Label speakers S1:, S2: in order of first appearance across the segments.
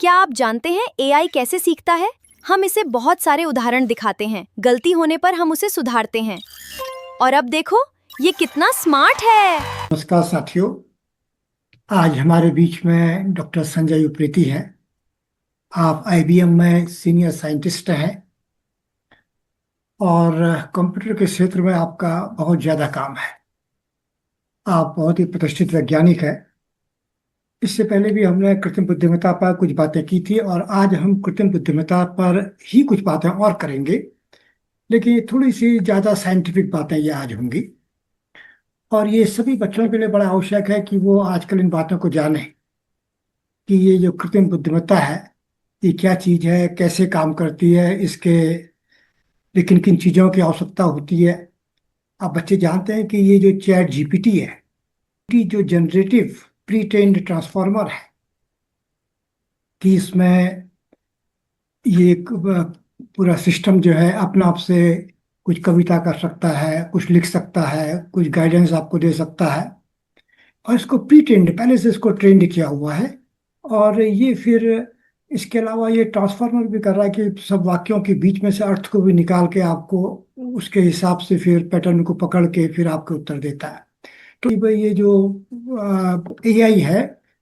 S1: क्या आप जानते हैं एआई कैसे सीखता है? हम इसे बहुत सारे उदाहरण दिखाते हैं, गलती होने पर हम उसे सुधारते हैं। और अब देखो, ये कितना स्मार्ट है।
S2: नमस्कार साथियों। आज हमारे बीच में डॉक्टर संजय उप्रेती हैं। आप आईबीएम में सीनियर साइंटिस्ट हैं और कंप्यूटर के क्षेत्र में आपका बहुत ज़्यादा काम है। आप बहुत ही प्रतिष्ठित वैज्ञानिक हैं। इससे पहले भी हमने कृत्रिम बुद्धिमत्ता पर कुछ बातें की थी और आज हम कृत्रिम बुद्धिमत्ता पर ही कुछ बातें और करेंगे, लेकिन ये थोड़ी सी ज़्यादा साइंटिफिक बातें ये आज होंगी। और ये सभी बच्चों के लिए बड़ा आवश्यक है कि वो आजकल इन बातों को जानें कि ये जो कृत्रिम बुद्धिमत्ता है ये क्या चीज़ है, कैसे काम करती है, इसके लिए किन किन चीज़ों की आवश्यकता होती है। आप बच्चे जानते हैं कि ये जो चैट जीपीटी है, ये जो जनरेटिव प्री ट्रेन्ड ट्रांसफॉर्मर है, कि इसमें ये एक पूरा सिस्टम जो है अपने आप से कुछ कविता कर सकता है, कुछ लिख सकता है, कुछ गाइडेंस आपको दे सकता है। और इसको प्री ट्रेन्ड, पहले से इसको ट्रेंड किया हुआ है। और ये फिर इसके अलावा ये ट्रांसफॉर्मर भी कर रहा है कि सब वाक्यों के बीच में से अर्थ को भी निकाल के आपको उसके हिसाब से फिर पैटर्न को पकड़ के फिर आपको उत्तर देता है। तो भाई ये जो एआई है,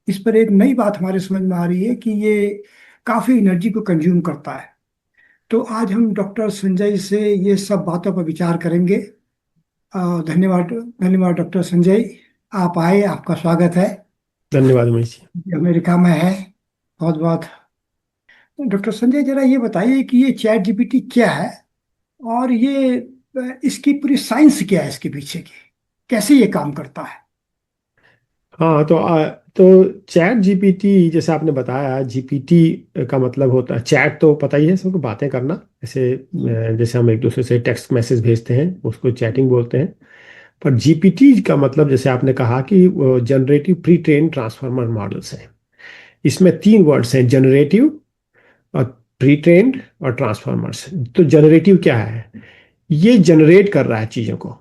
S2: इस पर एक नई बात हमारे समझ में आ रही है कि ये काफी एनर्जी को कंज्यूम करता है। तो आज हम डॉक्टर संजय से ये सब बातों पर विचार करेंगे। धन्यवाद, धन्यवाद डॉक्टर संजय, आप आए, आपका स्वागत है।
S3: धन्यवाद मनीष जी।
S2: ये अमेरिका में है। बहुत बहुत डॉक्टर संजय, जरा ये बताइए कि ये चैट जीपीटी क्या है और ये इसकी पूरी साइंस क्या है, इसके पीछे की कैसे ये काम करता है।
S3: हाँ तो चैट जीपीटी जैसे आपने बताया, जीपीटी का मतलब होता है चैट, तो पता ही है सबको, बातें करना। जैसे हम एक दूसरे से टेक्स्ट मैसेज भेजते हैं उसको चैटिंग बोलते हैं। पर जीपीटी का मतलब जैसे आपने कहा कि generative pre train transformer models हैं। इसमें तीन वर्ड्स हैं, जनरेटिव और प्री ट्रेन्ड और ट्रांसफॉर्मर्स। तो जनरेटिव क्या है? ये जनरेट कर रहा है चीज़ों को।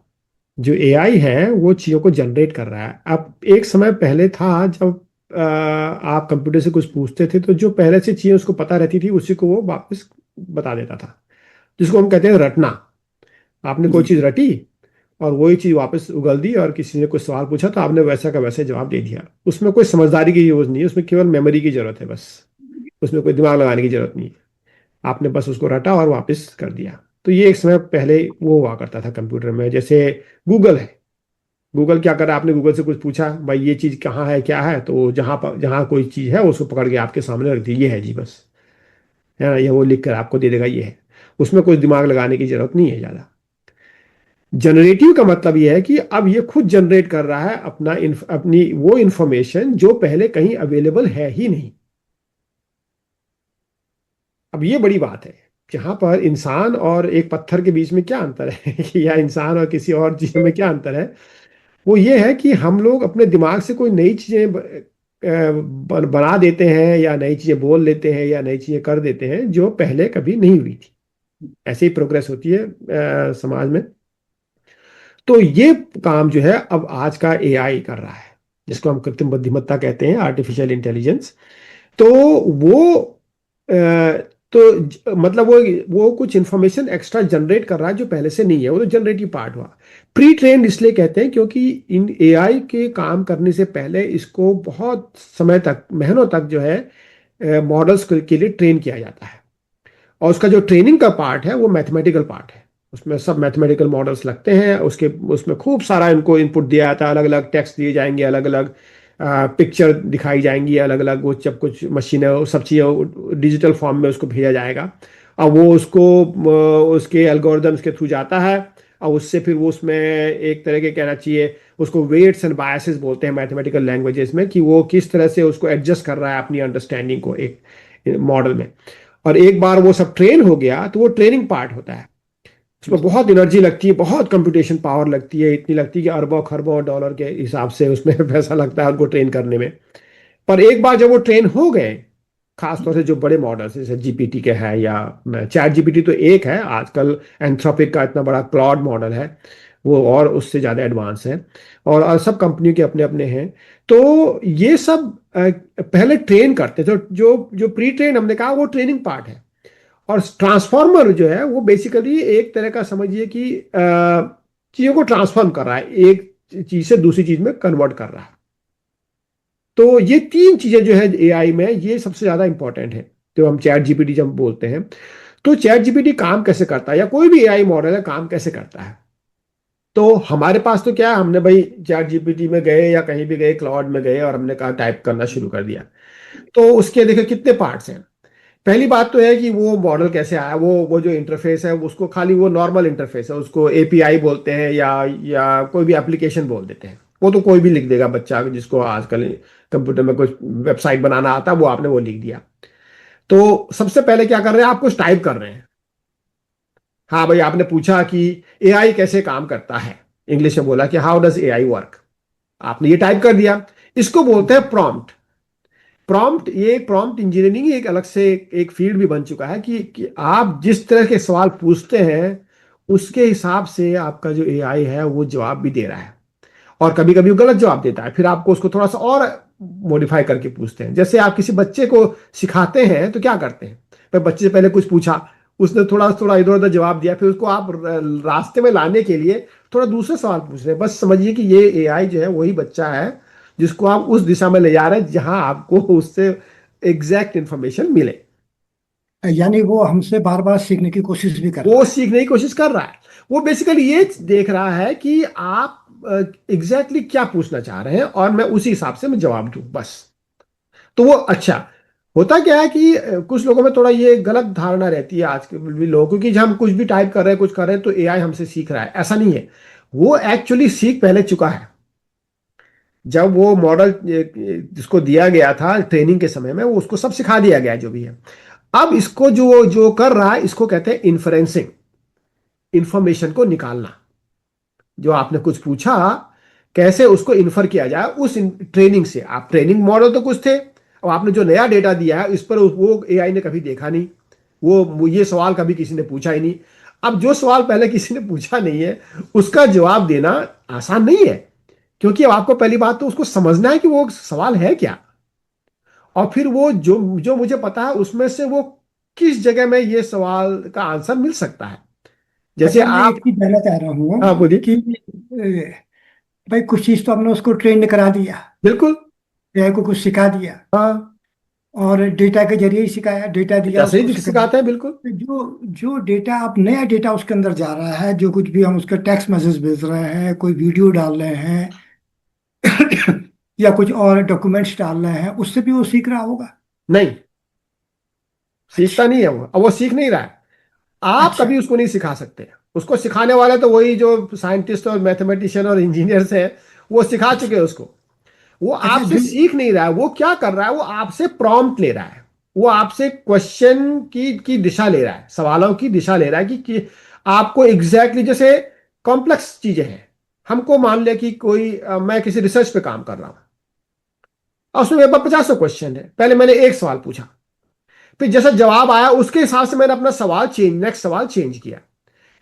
S3: जो एआई है वो चीज़ों को जनरेट कर रहा है। अब एक समय पहले था जब आप कंप्यूटर से कुछ पूछते थे तो जो पहले से चीज़ें उसको पता रहती थी उसी को वो वापस बता देता था, जिसको हम कहते हैं रटना। आपने कोई
S2: जी।
S3: चीज़ रटी और वही चीज़ वापस उगल दी, और किसी ने कोई सवाल पूछा तो आपने वैसा का वैसे जवाब दे दिया। उसमें कोई समझदारी की यूज़ नहीं है, उसमें केवल मेमोरी की ज़रूरत है बस। उसमें कोई दिमाग लगाने की ज़रूरत नहीं है। आपने बस उसको रटा और वापस कर दिया। तो ये एक समय पहले वो हुआ करता था कंप्यूटर में। जैसे गूगल है, गूगल क्या कर रहा है, आपने गूगल से कुछ पूछा भाई ये चीज़ कहाँ है क्या है, तो जहाँ पर जहाँ कोई चीज़ है उसको पकड़ के आपके सामने रख दी, ये है जी बस, है ना, ये वो लिख कर आपको दे देगा ये है। उसमें कोई दिमाग लगाने की जरूरत नहीं है ज़्यादा। जनरेटिव का मतलब ये है कि अब ये खुद जनरेट कर रहा है अपनी वो इंफॉर्मेशन जो पहले कहीं अवेलेबल है ही नहीं। अब ये बड़ी बात है, जहां पर इंसान और एक पत्थर के बीच में क्या अंतर है या इंसान और किसी और चीज में क्या अंतर है, वो ये है कि हम लोग अपने दिमाग से कोई नई चीजें बना देते हैं या नई चीजें बोल लेते हैं या नई चीजें कर देते हैं जो पहले कभी नहीं हुई थी। ऐसे ही प्रोग्रेस होती है समाज में। तो ये काम जो है अब आज का एआई कर रहा है, जिसको हम कृत्रिम बुद्धिमत्ता कहते हैं, आर्टिफिशियल इंटेलिजेंस। तो वो मतलब वो कुछ इंफॉर्मेशन एक्स्ट्रा जनरेट कर रहा है जो पहले से नहीं है। वो तो जनरेटिव पार्ट हुआ। प्री ट्रेन्ड इसलिए कहते हैं क्योंकि इन एआई के काम करने से पहले इसको बहुत समय तक, महीनों तक जो है मॉडल्स के लिए ट्रेन किया जाता है। और उसका जो ट्रेनिंग का पार्ट है वो मैथमेटिकल पार्ट है। उसमें सब मैथमेटिकल मॉडल्स लगते हैं, उसमें खूब सारा इनको इनपुट दिया जाता है, अलग अलग टेक्स्ट दिए जाएंगे, अलग अलग पिक्चर दिखाई जाएंगी, अलग अलग वो जब कुछ मशीनें सब चीज़ें डिजिटल फॉर्म में उसको भेजा जाएगा। अब वो उसको उसके एल्गोरिदम्स के थ्रू जाता है, और उससे फिर वो उसमें एक तरह के कहना चाहिए उसको वेट्स एंड बायसेस बोलते हैं मैथमेटिकल लैंग्वेजेस में, कि वो किस तरह से उसको एडजस्ट कर रहा है अपनी अंडरस्टैंडिंग को एक मॉडल में। और एक बार वो सब ट्रेन हो गया तो वो ट्रेनिंग पार्ट होता है। उसमें बहुत एनर्जी लगती है, बहुत कंप्यूटेशन पावर लगती है, इतनी लगती है कि अरबों खरबों डॉलर के हिसाब से उसमें पैसा लगता है उनको ट्रेन करने में। पर एक बार जब वो ट्रेन हो गए, खासतौर से जो बड़े मॉडल्स जैसे जीपीटी के है या चैट जीपीटी तो एक है, आजकल एंथ्रोपिक का इतना बड़ा क्लॉड मॉडल है, वो और उससे ज़्यादा एडवांस है, और सब कंपनियों के अपने अपने हैं। तो ये सब पहले ट्रेन करते हैं। तो जो जो प्री ट्रेन हमने कहा वो ट्रेनिंग पार्ट है, और ट्रांसफॉर्मर जो है वो बेसिकली एक तरह का समझिए कि चीज़ों को ट्रांसफॉर्म कर रहा है, एक चीज़ से दूसरी चीज़ में कन्वर्ट कर रहा है। तो ये तीन चीज़ें जो है एआई में, ये सबसे ज़्यादा इंपॉर्टेंट है। तो हम चैट जीपीटी जब बोलते हैं, तो चैट जीपीटी काम कैसे करता है, या कोई भी एआई मॉडल है काम कैसे करता है। तो हमारे पास तो क्या है, हमने भाई चैट जीपीटी में गए या कहीं भी गए, क्लाउड में गए, और हमने कहा टाइप करना शुरू कर दिया। तो उसके देखो कितने पार्ट्स हैं। पहली बात तो है कि वो मॉडल कैसे आया, वो जो इंटरफेस है उसको खाली वो नॉर्मल इंटरफेस है, उसको एपीआई बोलते हैं, या कोई भी एप्लीकेशन बोल देते हैं। वो तो कोई भी लिख देगा, बच्चा जिसको आजकल कंप्यूटर में कुछ वेबसाइट बनाना आता है, वो आपने वो लिख दिया। तो सबसे पहले क्या कर रहे हैं, आप कुछ टाइप कर रहे हैं। हाँ भाई, आपने पूछा कि एआई कैसे काम करता है, इंग्लिश में बोला कि हाउ डज एआई वर्क, आपने ये टाइप कर दिया। इसको बोलते हैं प्रॉम्प्ट। प्रॉम्प्ट इंजीनियरिंग एक अलग से एक फील्ड भी बन चुका है कि आप जिस तरह के सवाल पूछते हैं उसके हिसाब से आपका जो एआई है वो जवाब भी दे रहा है, और कभी कभी वो गलत जवाब देता है, फिर आपको उसको थोड़ा सा और मॉडिफाई करके पूछते हैं। जैसे आप किसी बच्चे को सिखाते हैं तो क्या करते हैं, पर बच्चे से पहले कुछ पूछा, उसने थोड़ा थोड़ा इधर उधर जवाब दिया, फिर उसको आप रास्ते में लाने के लिए थोड़ा दूसरे सवाल पूछ रहे हैं। बस समझिए कि ये एआई जो है वही बच्चा है जिसको आप उस दिशा में ले जा रहे हैं जहां आपको उससे एग्जैक्ट इंफॉर्मेशन मिले।
S2: यानी वो हमसे बार बार सीखने की कोशिश भी कर
S3: वो
S2: रहा है।
S3: सीखने की कोशिश कर रहा है। वो बेसिकली ये देख रहा है कि आप एग्जैक्टली क्या पूछना चाह रहे हैं, और मैं उसी हिसाब से मैं जवाब दूं बस। तो वो अच्छा होता क्या है कि कुछ लोगों में थोड़ा ये गलत धारणा रहती है आज के भी लोगों, क्योंकि जब हम कुछ भी टाइप कर रहे हैं, कुछ कर रहे हैं, तो एआई हमसे सीख रहा है। ऐसा नहीं है, वो एक्चुअली सीख पहले चुका है। जब वो मॉडल जिसको दिया गया था ट्रेनिंग के समय में, वो उसको सब सिखा दिया गया जो भी है। अब इसको जो जो कर रहा है, इसको कहते हैं इन्फ्रेंसिंग, इंफॉर्मेशन को निकालना। जो आपने कुछ पूछा, कैसे उसको इन्फर किया जाए उस ट्रेनिंग से। आप ट्रेनिंग मॉडल तो कुछ थे, और आपने जो नया डेटा दिया है इस पर वो एआई ने कभी देखा नहीं, वो ये सवाल कभी किसी ने पूछा ही नहीं। अब जो सवाल पहले किसी ने पूछा नहीं है उसका जवाब देना आसान नहीं है, क्योंकि अब आपको पहली बात तो उसको समझना है कि वो सवाल है क्या, और फिर वो जो जो मुझे पता है उसमें से वो किस जगह में ये सवाल का आंसर मिल सकता है। जैसे
S2: अच्छा, मैं
S3: आप।
S2: एक चीज जानना चाह रहा
S3: हाँ
S2: हूँ
S3: बोलिए।
S2: कि भाई कुछ चीज तो हमने उसको ट्रेन करा दिया,
S3: बिल्कुल।
S2: एआई को कुछ सिखा दिया,
S3: हाँ,
S2: और डेटा के जरिए ही सिखाया, डेटा दिया
S3: जैसे
S2: उसको
S3: ही
S2: सिखाया।
S3: सिखाते हैं, बिल्कुल।
S2: जो जो डेटा, आप नया डेटा उसके अंदर जा रहा है, जो कुछ भी हम उसका टेक्स्ट मैसेज भेज रहे हैं, कोई वीडियो डाल रहे हैं या कुछ और डॉक्यूमेंट्स डाल रहे हैं, उससे भी वो सीख रहा होगा।
S3: नहीं, सीखता
S2: अच्छा।
S3: नहीं है वो, अब वो सीख नहीं रहा है। आप
S2: अच्छा।
S3: कभी उसको नहीं सिखा सकते। उसको सिखाने वाले तो वही जो साइंटिस्ट और मैथमेटिशियन और इंजीनियर्स हैं, वो सिखा चुके हैं उसको। वो
S2: अच्छा।
S3: आपसे
S2: जो
S3: सीख नहीं रहा है, वो क्या कर रहा है, वो आपसे प्रॉम्प्ट ले रहा है। वो आपसे क्वेश्चन की दिशा ले रहा है, सवालों की दिशा ले रहा है कि आपको एग्जैक्टली जैसे कॉम्प्लेक्स चीजें हैं। हमको मान लिया कि कोई मैं किसी रिसर्च पे काम कर रहा हूं, और उसमें मेरे पास 50 क्वेश्चन है। पहले मैंने एक सवाल पूछा, फिर जैसा जवाब आया उसके हिसाब से मैंने अपना सवाल नेक्स्ट सवाल चेंज किया,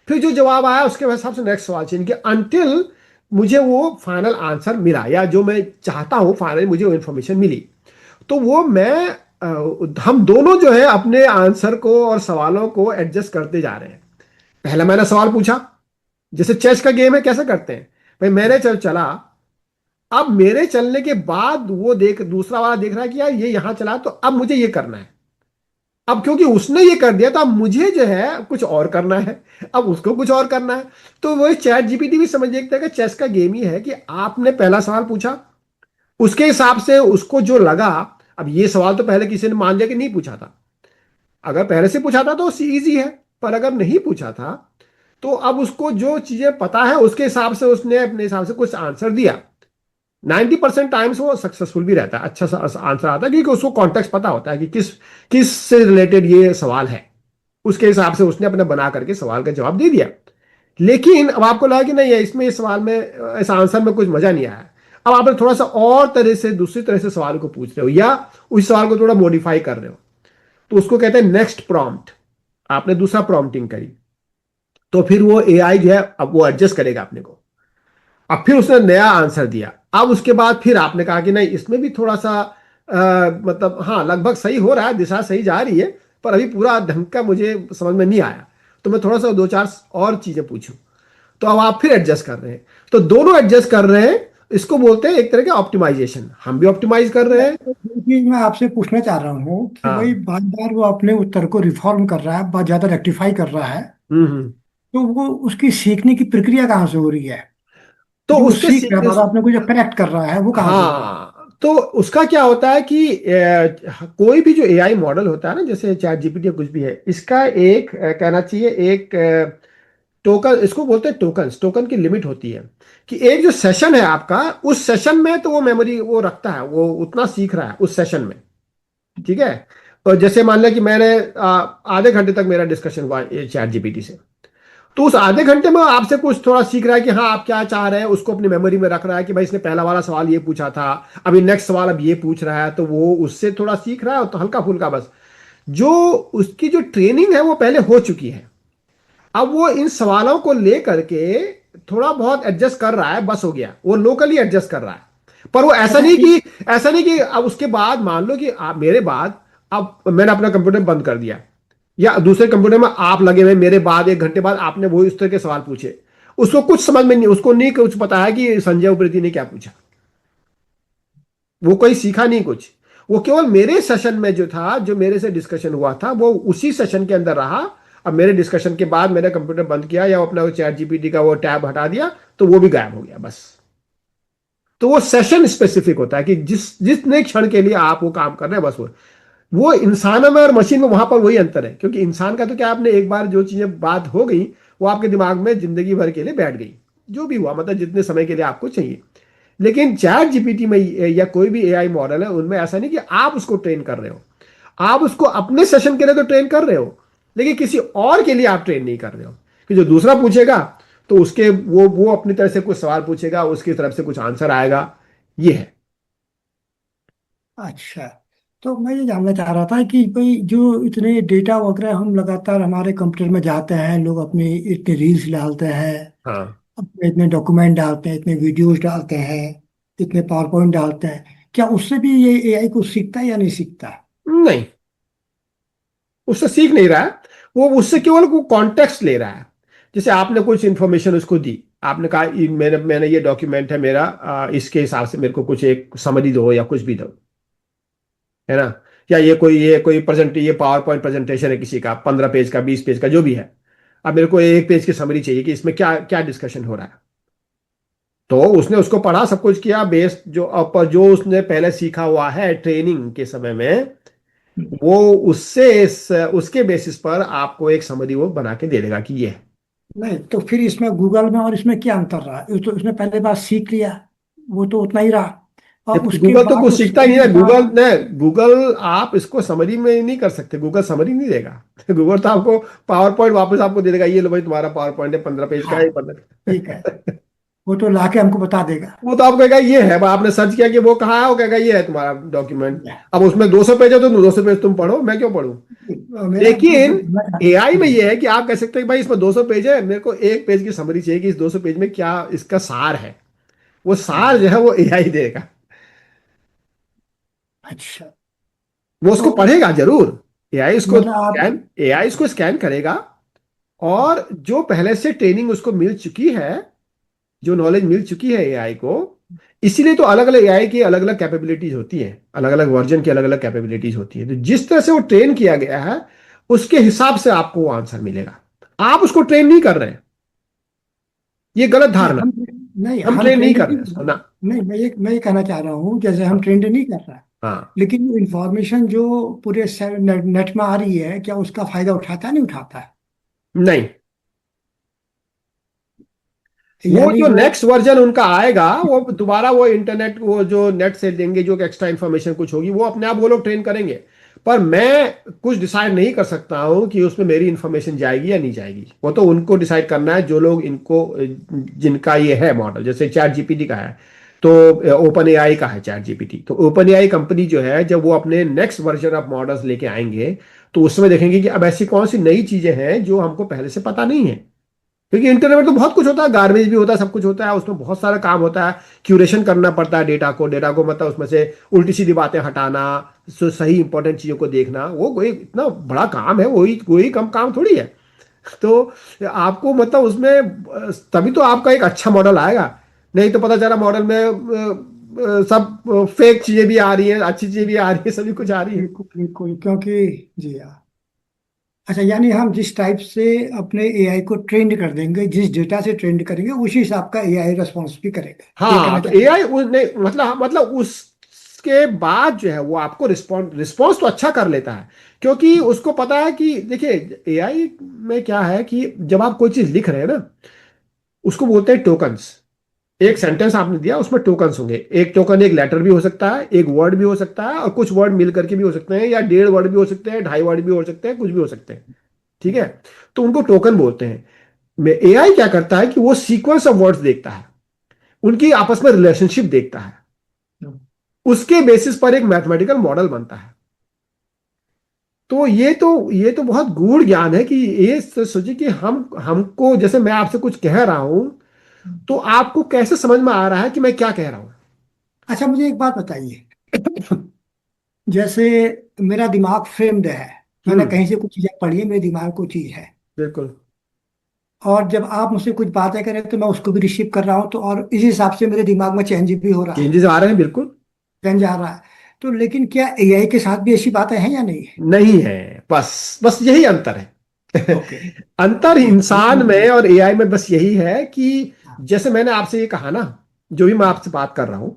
S3: फिर जो जवाब आया उसके हिसाब से नेक्स्ट सवाल चेंज किया, अनटिल मुझे वो फाइनल आंसर मिला, या जो मैं चाहता हूं फाइनल मुझे वो इंफॉर्मेशन मिली। तो वो मैं हम दोनों जो है अपने आंसर को और सवालों को एडजस्ट करते जा रहे हैं। पहले मैंने सवाल पूछा, जैसे चेस का गेम है, कैसे करते हैं, भाई मैंने चला, अब मेरे चलने के बाद वो दूसरा वाला देख रहा है कि यार ये यहां चला, तो अब मुझे ये करना है। अब क्योंकि उसने ये कर दिया तो अब मुझे जो है कुछ और करना है, अब उसको कुछ और करना है। तो वही चैट जीपीटी भी समझ देखता है कि चेस का गेम ही है कि आपने पहला सवाल पूछा, उसके हिसाब से उसको जो लगा। अब ये सवाल तो पहले किसी ने मान लिया कि नहीं पूछा था, अगर पहले से पूछा था तो इजी है, पर अगर नहीं पूछा था तो अब उसको जो चीजें पता है उसके हिसाब से उसने अपने हिसाब से कुछ आंसर दिया। 90% टाइम्स वो सक्सेसफुल भी रहता है, अच्छा सा आंसर आता है, क्योंकि उसको कॉन्टेक्स्ट पता होता है कि किस किस से रिलेटेड ये सवाल है। उसके हिसाब से उसने अपने बना करके सवाल का जवाब दे दिया। लेकिन अब आपको लगा कि नहीं है इसमें, इस सवाल में, इस आंसर में कुछ मजा नहीं आया। अब आप थोड़ा सा और तरह से, दूसरी तरह से सवाल को पूछ रहे हो, या उस सवाल को थोड़ा मॉडिफाई कर रहे हो, तो उसको कहते हैं नेक्स्ट प्रॉम्प्ट। आपने दूसरा प्रॉम्प्टिंग करी, तो फिर वो एआई जो है अब वो एडजस्ट करेगा अपने को। अब फिर उसने नया आंसर दिया, अब उसके बाद फिर आपने कहा कि नहीं इसमें भी थोड़ा सा मतलब हाँ लगभग सही हो रहा है, दिशा सही जा रही है, पर अभी पूरा ढंग का मुझे समझ में नहीं आया, तो मैं थोड़ा सा दो चार और चीजें पूछूं। तो अब आप फिर एडजस्ट कर रहे हैं, तो दोनों एडजस्ट कर रहे हैं, इसको बोलते हैं एक तरह का ऑप्टिमाइजेशन। हम भी ऑप्टिमाइज कर रहे हैं।
S2: ये चीज मैं आपसे पूछना चाह रहा हूँ कि भाई
S3: हाँ।
S2: बार बार वो अपने उत्तर को रिफॉर्म कर रहा है, बहुत ज्यादा रेक्टिफाई कर रहा है,
S3: हम्म।
S2: तो वो उसकी सीखने की प्रक्रिया कहाँ से हो रही है?
S3: तो
S2: जो वो
S3: उसके
S2: सीख रहा है, बार अपने को जो करेक्ट कर रहा है, वो कहाँ से हो रही है?
S3: हाँ, तो उसका क्या होता है कि कोई भी जो एआई मॉडल होता है ना, जैसे चैट जीपीटी कुछ भी है, इसका एक कहना चाहिए एक टोकन, इसको बोलते हैं टोकन, टोकन की लिमिट होती है कि एक जो सेशन है आपका, उस सेशन में तो वो मेमोरी वो रखता है, वो उतना सीख रहा है उस सेशन में। ठीक है। और जैसे मान लिया कि मैंने आधे घंटे तक मेरा डिस्कशन हुआ चैट जीपीटी से, तो उस आधे घंटे में आपसे कुछ थोड़ा सीख रहा है कि हाँ आप क्या चाह रहे हैं, उसको अपनी मेमोरी में रख रहा है कि भाई इसने पहला वाला सवाल ये पूछा था, अभी नेक्स्ट सवाल अब ये पूछ रहा है, तो वो उससे थोड़ा सीख रहा है, तो हल्का फुल्का बस। जो उसकी जो ट्रेनिंग है वो पहले हो चुकी है, अब वो इन सवालों को लेकर के थोड़ा बहुत एडजस्ट कर रहा है, बस हो गया, वो लोकली एडजस्ट कर रहा है। पर वो ऐसा
S2: अच्छा
S3: नहीं
S2: एक
S3: कि ऐसा नहीं कि अब उसके बाद मान लो कि आप मेरे बाद, अब मैंने अपना कंप्यूटर बंद कर दिया, या दूसरे कंप्यूटर में आप लगे हुए, मेरे बाद एक घंटे बाद आपने वो इस तरह के सवाल पूछे, उसको कुछ समझ में नहीं, उसको नहीं कुछ पता है कि संजय उप्रेती ने क्या पूछा, वो कोई सीखा नहीं कुछ, वो केवल मेरे सेशन में जो था, जो मेरे से डिस्कशन हुआ था, वो उसी सेशन के अंदर रहा। अब मेरे डिस्कशन के बाद मैंने कंप्यूटर बंद किया या अपना चैट जीपीटी का वो टैब हटा दिया, तो वो भी गायब हो गया बस। तो वो सेशन स्पेसिफिक होता है कि जितने क्षण के लिए आप वो काम कर रहे हैं, बस वो इंसानों में और मशीन में वहां पर वही अंतर है, क्योंकि इंसान का तो क्या, आपने एक बार जो चीजें बात हो गई वो आपके दिमाग में जिंदगी भर के लिए बैठ गई, जो भी हुआ मतलब जितने समय के लिए आपको चाहिए। लेकिन चैट जीपीटी में या कोई भी एआई मॉडल है, उनमें ऐसा नहीं कि आप उसको ट्रेन कर रहे हो, आप उसको अपने सेशन के लिए तो ट्रेन कर रहे हो, लेकिन किसी और के लिए आप ट्रेन नहीं कर रहे हो, कि जो दूसरा पूछेगा तो उसके वो अपनी तरह से कुछ सवाल पूछेगा, उसकी तरफ से कुछ आंसर आएगा, ये है।
S2: अच्छा, तो मैं ये जानना चाह रहा था कि भाई जो इतने डेटा वगैरह हम लगातार हमारे कंप्यूटर में जाते हैं, लोग अपने इतने रील्स डालते हैं,
S3: हाँ।
S2: अपने इतने डॉक्यूमेंट डालते हैं, इतने वीडियोस डालते हैं, इतने पावर पॉइंट डालते हैं, क्या उससे भी ये एआई कुछ सीखता है या नहीं सीखता?
S3: नहीं, उससे सीख नहीं रहा है, वो उससे केवल वो कॉन्टेक्स्ट ले रहा है। जैसे आपने कुछ इंफॉर्मेशन उसको दी, आपने कहा मैंने मैंने ये डॉक्यूमेंट है मेरा, इसके हिसाब से मेरे को कुछ एक समरी दो या कुछ भी दो, है ना, या ये कोई प्रेजेंट, ये पावर पॉइंट प्रेजेंटेशन है किसी का, 15 पेज का, 20 पेज का, जो भी है, अब मेरे को एक पेज की समरी चाहिए कि इसमें क्या क्या डिस्कशन हो रहा है। तो उसने उसको पढ़ा, सब कुछ किया, बेस्ड जो उसने पहले सीखा हुआ है ट्रेनिंग के समय में, वो उसके बेसिस पर आपको एक समरी वो बना के दे देगा कि ये है।
S2: नहीं, तो फिर इसमें गूगल में और इसमें क्या अंतर रहा? ये तो उसने पहले बार सीख लिया, वो तो उतना ही रहा, और उसके
S3: गूगल तो
S2: बाद
S3: कुछ
S2: उस
S3: सीखता ही
S2: सीखने
S3: नहीं है,
S2: के
S3: गूगल
S2: बाद
S3: ने गूगल आप इसको समरी में नहीं कर सकते, गूगल समरी नहीं देगा। गूगल तो आपको पावर पॉइंट वापस आपको दे देगा, ये लो भाई तुम्हारा पावर पॉइंट है 15 पेज का
S2: हाँ
S3: है, 15।
S2: ठीक है, वो तो लाके हमको बता देगा।
S3: वो तो आपको कहेगा ये है, आपने सर्च किया कि वो कहाँ है, वो कहेगा ये है तुम्हारा डॉक्यूमेंट।
S2: ठीक है।
S3: अब उसमें 200 पेज है तो 200 पेज तुम पढ़ो, मैं क्यों पढ़ूं।
S2: मेरा
S3: लेकिन एआई में
S2: हम्म,
S3: ये है कि आप कह सकते हैं कि भाई इसमें 200 पेज है, मेरे को एक पेज की समरी चाहिए कि इस 200 पेज में क्या इसका सार है, वो सार जो है वो एआई देगा।
S2: अच्छा,
S3: वो
S2: तो
S3: उसको पढ़ेगा जरूर,
S2: मतलब आप
S3: एआई इसको स्कैन करेगा, और जो पहले से ट्रेनिंग उसको मिल चुकी है, जो नॉलेज मिल चुकी है एआई को, इसीलिए तो अलग अलग एआई की अलग अलग कैपेबिलिटीज होती हैं, अलग अलग वर्जन की अलग अलग कैपेबिलिटीज होती है, तो जिस तरह से वो ट्रेन किया गया है उसके हिसाब से आपको वो आंसर मिलेगा। आप उसको ट्रेन नहीं कर रहे हैं, ये गलत
S2: नहीं
S3: धारणा,
S2: हम नहीं
S3: हम
S2: हम
S3: ट्रेन नहीं
S2: ट्रेंड
S3: कर
S2: नहीं
S3: रहे हैं
S2: कर
S3: इसको
S2: रहे।
S3: ना।
S2: नहीं, मैं ये कहना चाह रहा हूँ, जैसे हम
S3: हाँ।
S2: ट्रेंड नहीं कर रहे हैं,
S3: हाँ।
S2: लेकिन वो इंफॉर्मेशन जो पूरे नेट में आ रही है, क्या उसका फायदा उठाता है नहीं उठाता है?
S3: नहीं, वो
S2: यानी
S3: जो
S2: वो
S3: नेक्स्ट वर्जन उनका आएगा, वो दोबारा वो इंटरनेट, वो जो नेट से देंगे, जो एक्स्ट्रा इंफॉर्मेशन कुछ होगी, वो अपने आप वो लोग ट्रेन करेंगे। पर मैं कुछ डिसाइड नहीं कर सकता हूं कि उसमें मेरी इंफॉर्मेशन जाएगी या नहीं जाएगी, वो तो उनको डिसाइड करना है, जो लोग इनको जिनका ये है मॉडल, जैसे चैट जीपीटी का है, तो ओपन एआई का है चैट जीपीटी, तो ओपन एआई कंपनी जो है, जब वो अपने नेक्स्ट वर्जन ऑफ मॉडल्स लेके आएंगे, तो उसमें देखेंगे कि अब ऐसी कौन सी नई चीजें हैं जो हमको पहले से पता नहीं है, क्योंकि इंटरनेट में तो बहुत कुछ होता है, गार्बेज भी होता है, सब कुछ होता है, उसमें बहुत सारा काम होता है, क्यूरेशन करना पड़ता है डेटा को मतलब उसमें से उल्टी सीधी बातें हटाना, सही इंपॉर्टेंट चीजों को देखना, वो कोई इतना बड़ा काम है, वही कोई कम काम थोड़ी है। तो आपको मतलब उसमें तभी तो आपका एक अच्छा मॉडल आएगा। नहीं तो पता चला मॉडल में सब फेक चीजें भी आ रही हैं, अच्छी चीजें भी आ रही हैं, सभी कुछ आ रही है।
S2: बिल्कुल बिल्कुल, क्योंकि जी हाँ। अच्छा, यानी हम जिस टाइप से अपने एआई को ट्रेंड कर देंगे, जिस डेटा से ट्रेंड करेंगे, उसी हिसाब का एआई रेस्पॉन्स भी करेगा, ये
S3: हाँ,
S2: कहना
S3: तो
S2: चाहते हैं।
S3: एआई नहीं मतलब उसके बाद जो है वो आपको रिस्पॉन्स तो अच्छा कर लेता है, क्योंकि उसको पता है कि देखिए एआई में क्या है कि जब आप कोई चीज लिख रहे हैं ना, उसको बोलते हैं टोकन्स। एक सेंटेंस आपने दिया, उसमें टोकन्स होंगे। एक टोकन एक लेटर भी हो सकता है, एक वर्ड भी हो सकता है, और कुछ वर्ड मिल करके भी हो सकते हैं, या 1.5 वर्ड भी हो सकते हैं, 2.5 वर्ड भी हो सकते हैं, कुछ भी हो सकते हैं। ठीक है, तो उनको टोकन बोलते हैं। में एआई क्या करता है कि वो सीक्वेंस ऑफ वर्ड्स देखता है, उनकी आपस में रिलेशनशिप देखता है, उसके बेसिस पर एक मैथमेटिकल मॉडल बनता है। तो ये तो बहुत गूढ़ ज्ञान है कि ये सोचिए कि हमको जैसे मैं आपसे कुछ कह रहा हूं, तो आपको कैसे समझ में आ रहा है कि मैं क्या कह रहा हूं।
S2: अच्छा, मुझे एक बात बताइए। जैसे मेरा दिमाग फ्रेम्ड है, मैंने
S3: हम्म।
S2: कहीं से कुछ चीजें पढ़ी है, मेरे दिमाग में कोई चीज है,
S3: बिल्कुल।
S2: और जब आप मुझसे कुछ बातें करें तो मैं उसको भी रिसीव कर रहा हूँ, तो और इस हिसाब से मेरे दिमाग में चेंज भी हो रहा है,
S3: चेंजेस आ रहे हैं, बिल्कुल।
S2: चेंज आ रहा है। तो लेकिन क्या एआई के साथ भी ऐसी बातें हैं या नहीं है?
S3: नहीं है, बस बस यही अंतर है।
S2: ओके।
S3: अंतर
S2: ओके।
S3: इंसान में और एआई में बस यही है कि जैसे मैंने आपसे ये कहा ना, जो भी मैं आपसे बात कर रहा हूं,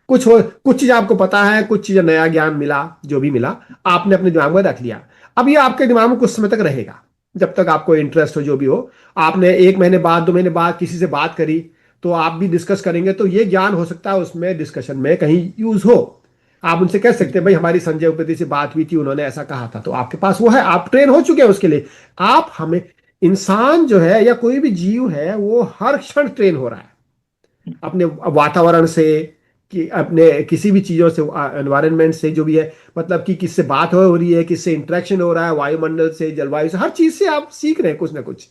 S3: कुछ चीज आपको पता है, कुछ चीज नया ज्ञान मिला, जो भी मिला आपने अपने दिमाग में रख लिया। अब ये आपके दिमाग में कुछ समय तक रहेगा, जब तक आपको इंटरेस्ट हो, जो भी हो। आपने 1 महीने बाद, 2 महीने बाद किसी से बात करी, तो आप भी डिस्कस करेंगे, तो ये ज्ञान हो सकता है उसमें डिस्कशन में कहीं यूज हो। आप उनसे कह सकते हैं भाई हमारी संजय उपाध्याय से बात हुई थी, उन्होंने ऐसा कहा था, तो आपके पास वो है, आप ट्रेन हो चुके हैं उसके लिए। आप हमें इंसान जो है या कोई भी जीव है, वो हर क्षण ट्रेन हो रहा है अपने वातावरण से, कि अपने किसी भी चीजों से, एनवायरनमेंट से, जो भी है, मतलब कि किससे बात हो रही है, किससे इंटरेक्शन हो रहा है, वायुमंडल से, जलवायु से, हर चीज से आप सीख रहे हैं कुछ ना कुछ,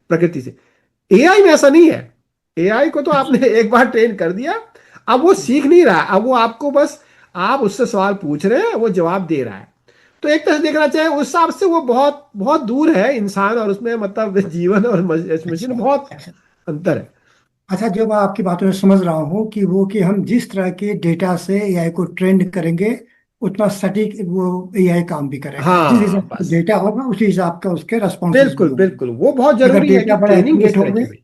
S3: प्रकृति से। एआई में ऐसा नहीं है। एआई को तो आपने एक बार ट्रेन कर दिया, अब वो सीख नहीं रहा है, अब वो आपको बस, आप उससे सवाल पूछ रहे हैं, वो जवाब दे रहा है। तो एक तरह से देखना चाहे उस हिसाब से वो बहुत बहुत दूर है इंसान और उसमें, मतलब जीवन और मशीन,
S2: अच्छा।
S3: बहुत
S2: अच्छा।
S3: अंतर है।
S2: अच्छा, जो मैं आपकी बातों से समझ रहा हूँ कि वो, कि हम जिस तरह के डेटा से एआई को ट्रेंड करेंगे, उतना सटीक वो एआई काम भी करेगा। जिस
S3: हाँ,
S2: हिसाब का
S3: बस।
S2: डेटा होगा उसी हिसाब का उसके रेस्पॉन्सेज भी
S3: बिल्कुल
S2: होंगे।
S3: बिल्कुल, वो बहुत
S2: अगर
S3: जरूरी है कि
S2: डेटा बड़ा
S3: ट्रेनिंग
S2: एक्यूरेट
S3: किस तरह की
S2: होंगे
S3: हुई।